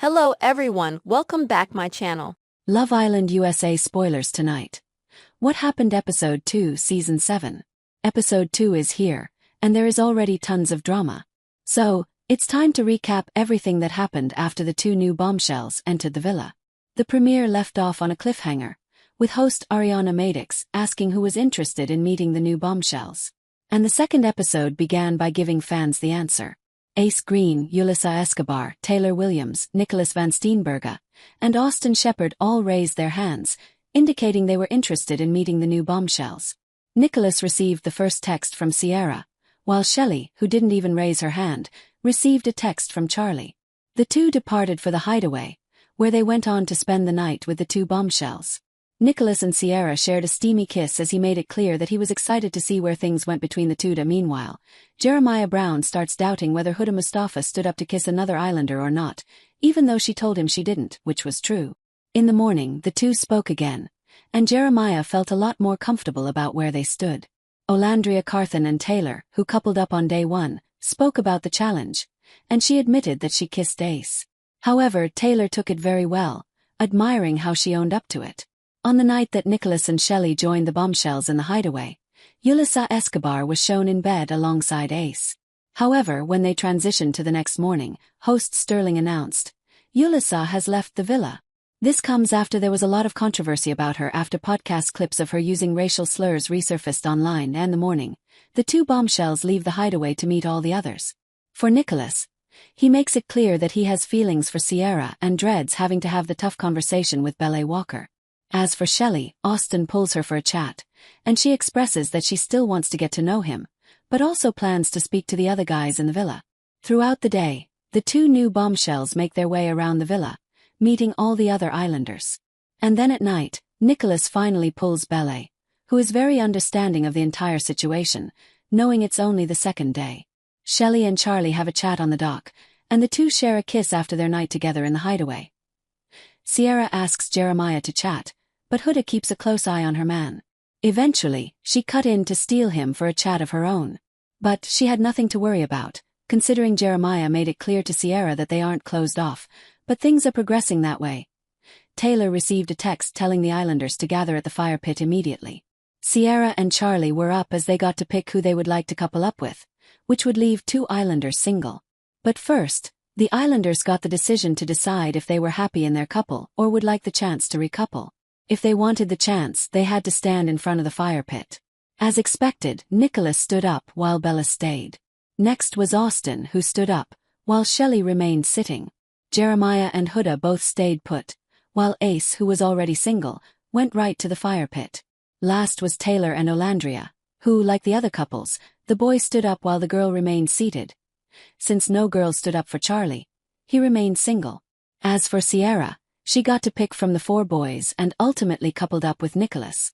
Hello everyone, welcome back my channel. Love Island USA spoilers tonight. What happened episode 2 season 7? Episode 2 is here, and there is already tons of drama. So, it's time to recap everything that happened after the two new bombshells entered the villa. The premiere left off on a cliffhanger, with host Ariana Madix asking who was interested in meeting the new bombshells. And the second episode began by giving fans the answer. Ace Green, Yulisa Escobar, Taylor Williams, Nicholas Van Steenberga, and Austin Shepard all raised their hands, indicating they were interested in meeting the new bombshells. Nicholas received the first text from Sierra, while Shelley, who didn't even raise her hand, received a text from Charlie. The two departed for the hideaway, where they went on to spend the night with the two bombshells. Nicholas and Sierra shared a steamy kiss as he made it clear that he was excited to see where things went between the two. Meanwhile, Jeremiah Brown starts doubting whether Huda Mustafa stood up to kiss another Islander or not, even though she told him she didn't, which was true. In the morning, the two spoke again, and Jeremiah felt a lot more comfortable about where they stood. Olandria Carthan and Taylor, who coupled up on day 1, spoke about the challenge, and she admitted that she kissed Ace. However, Taylor took it very well, admiring how she owned up to it. On the night that Nicholas and Shelley joined the bombshells in the hideaway, Yulisa Escobar was shown in bed alongside Ace. However, when they transitioned to the next morning, host Sterling announced, "Yulisa has left the villa." This comes after there was a lot of controversy about her after podcast clips of her using racial slurs resurfaced online. And the morning, the two bombshells leave the hideaway to meet all the others. For Nicholas, he makes it clear that he has feelings for Sierra and dreads having to have the tough conversation with Belle Walker. As for Shelley, Austin pulls her for a chat, and she expresses that she still wants to get to know him, but also plans to speak to the other guys in the villa. Throughout the day, the two new bombshells make their way around the villa, meeting all the other islanders. And then at night, Nicholas finally pulls Belle, who is very understanding of the entire situation, knowing it's only the second day. Shelley and Charlie have a chat on the dock, and the two share a kiss after their night together in the hideaway. Sierra asks Jeremiah to chat, but Huda keeps a close eye on her man. Eventually, she cut in to steal him for a chat of her own. But she had nothing to worry about, considering Jeremiah made it clear to Sierra that they aren't closed off, but things are progressing that way. Taylor received a text telling the islanders to gather at the fire pit immediately. Sierra and Charlie were up as they got to pick who they would like to couple up with, which would leave two islanders single. But first, the islanders got the decision to decide if they were happy in their couple or would like the chance to recouple. If they wanted the chance, they had to stand in front of the fire pit. As expected, Nicholas stood up while Bella stayed. Next was Austin, who stood up, while Shelley remained sitting. Jeremiah and Huda both stayed put, while Ace, who was already single, went right to the fire pit. Last was Taylor and Olandria, who, like the other couples, the boy stood up while the girl remained seated. Since no girl stood up for Charlie, he remained single. As for Sierra, she got to pick from the 4 boys and ultimately coupled up with Nicholas.